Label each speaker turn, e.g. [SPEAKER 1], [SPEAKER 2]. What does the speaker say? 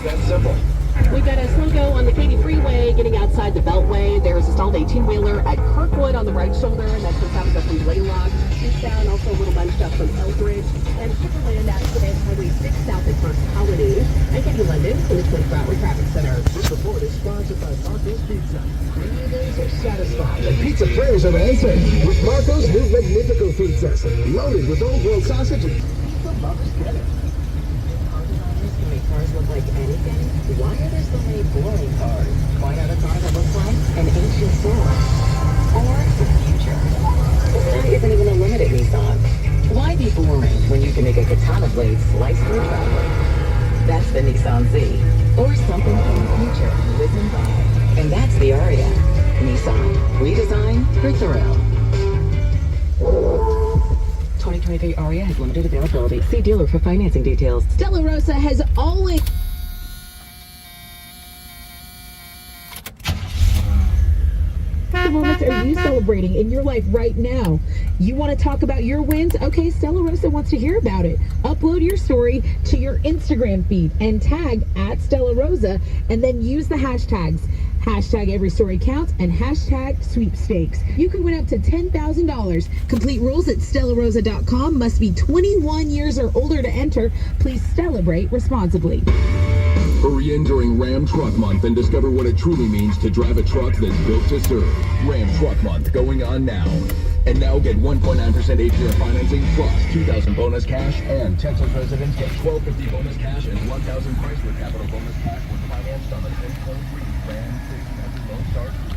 [SPEAKER 1] that simple.
[SPEAKER 2] We've got a slow go on the Katy Freeway, getting outside the Beltway. There's a stalled 18-wheeler at Kirkwood on the right shoulder, and that's what's happened from Blaylock. Eastbound, also a little bunched up from Eldridge. And Timberland accident, Highway 6 south at First Colony. And Katie London from the 24-hour traffic center.
[SPEAKER 1] This report is sponsored by Marco's Pizza. Cravings are satisfied, and pizza prayers are answered with Marco's new Magnifico pizzas, loaded with old world sausage and pizza lovers get it.
[SPEAKER 2] Cars look like anything? Why are there so many boring cars? Why not a car that looks like an ancient sword? Or the future? This isn't even a limited Nissan. Why be boring when you can make a katana blade slice through traffic? That's the Nissan Z. Or something from the future, whizzing by. And that's the Aria. Nissan. Redesign for thrill. 2023 Aria has limited availability. See dealer for financing details. Stella Rosa has always... What moments are you celebrating in your life right now? You want to talk about your wins? Okay, Stella Rosa wants to hear about it. Upload your story to your Instagram feed and tag at Stella Rosa, and then use the hashtags. Hashtag every story counts and hashtag sweepstakes. You can win up to $10,000. Complete rules at stellarosa.com. Must be 21 years or older to enter. Please celebrate responsibly.
[SPEAKER 3] Hurry in during Ram Truck Month and discover what it truly means to drive a truck that's built to serve. Ram Truck Month going on now. And now get 1.9% APR financing plus $2,000 bonus cash, and Texas residents get $1,250 bonus cash and $1,000 Chrysler Capital bonus cash when financed on the 2023 Ram 600 Lone Star.